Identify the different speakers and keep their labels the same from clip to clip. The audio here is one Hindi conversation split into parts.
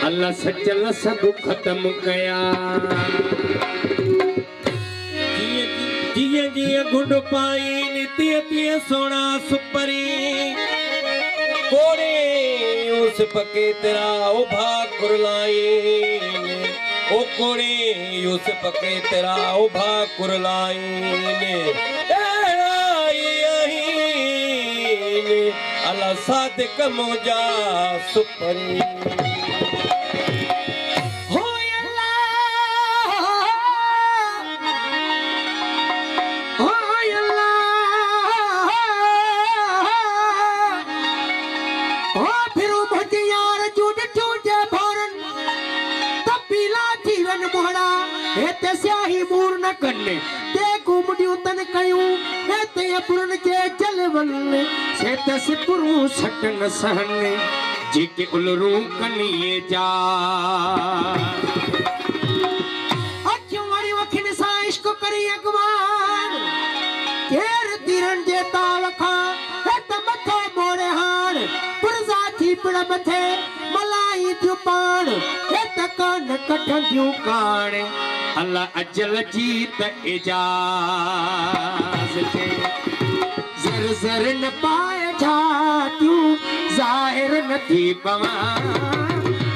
Speaker 1: अल्लाह सचल सब खत्म कया जिए जिए गुड पाई नित्य तिय सोना सुपरी कोड़े उस पके तेरा ओ भाग कुरलाई ओ कोड़े उस पके तेरा ओ भाग कुरलाई अल्लाह सादिक मुजा सुपरी
Speaker 2: हो अल्लाह हो अल्लाह हो फिर मुझे यार जुड़ टूटे भरन तपीला जीवन मोहड़ा हेते स्याही मूर न करने ते घुमडियो तन कयूं हेते पुरन के जलवन से तसपुरु सटन सहने जिके उलरू कनिए जा अक्यों वाली वखिन सा इश्क करी अगवान केर तीरन जे तावखा हेत मथे मोड़े हाण पुरजा थी पिड़ मथे मलाई दियो पाण हेत कान कठन दियो काण अल्लाह अजल जीत इजाज थे जर जर न पाए जातियूं जाहिर न थी पवा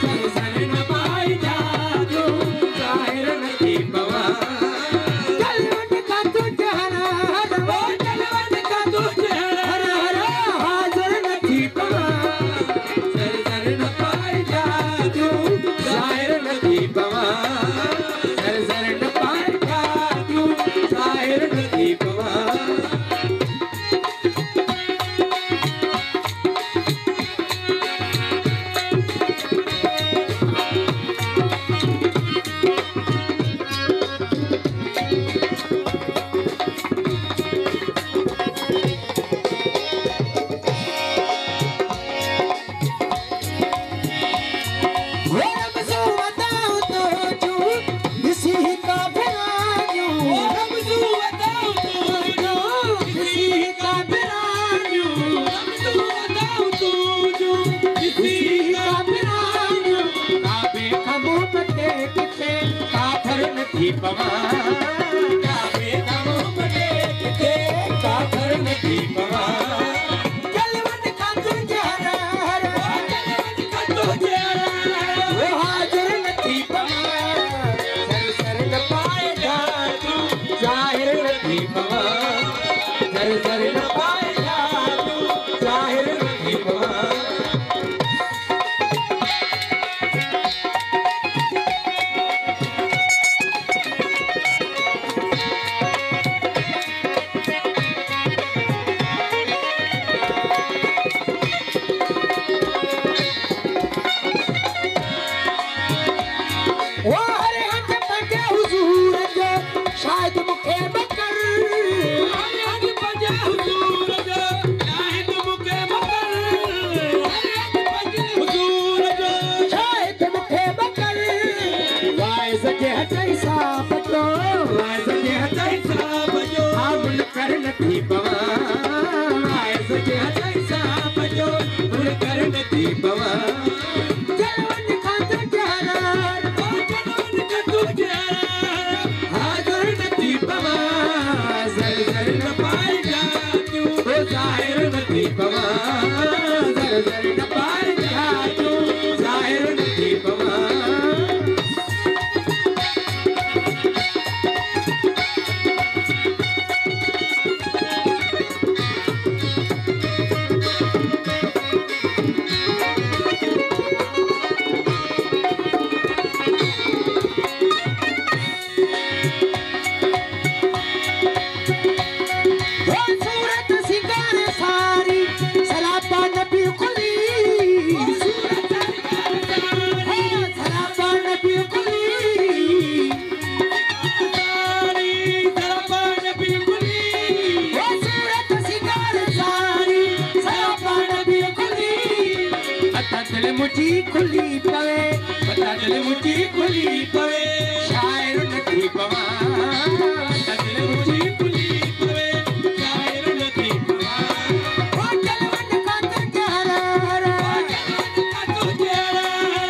Speaker 2: जर जर न पाए जातियूं जाहिर न थी पवा जलवट का तुझे हर हर वो जलवट का तुझे हर हर हाजिर न थी पवा जर जर न पाए जातियूं जाहिर न थी पवा जर जर न पाए जातियूं जाहिर न थी पवा जा शायद मुखे मकर
Speaker 1: अज पंजे हुजूर जो शायद मुखे मकर हुजूर जो
Speaker 2: शायद मुखे मकर वाइस जे हथई सां बचो वाइस जे हथई सां बचो हामुल कर नथी पवा वाइस जे हथई सां बचो मुल कर नथी पवा जलवन खाते जहरार
Speaker 1: जलवन खाते जहरार
Speaker 2: हाज़ुर नथी पवा ज़र ज़र न पाए जातियूं ज़ाहिर नथी पवा ज़र ज़र न पाए जातियूं ज़ाहिर नथी पवा मुझी खुली पवे पता दिल मुझी खुली पवे शायर नथी पवा पता दिल मुझी खुली पवे शायर नथी पवा ओ जलवन खाते जहरार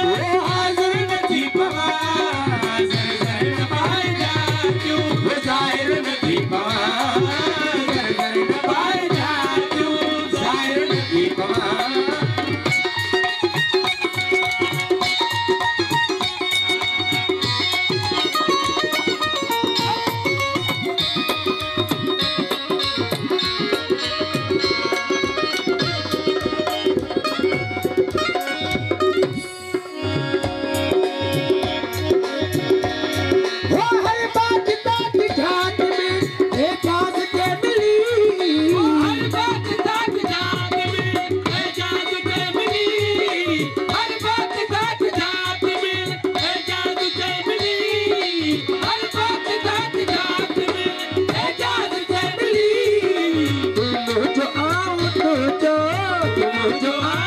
Speaker 2: ओ हाज़ुर नथी पवा ज़र ज़र न पाए जातियूं ज़ाहिर नथी पवा ज़र ज़र न पाए जातियूं ज़ाहिर नथी पवा जो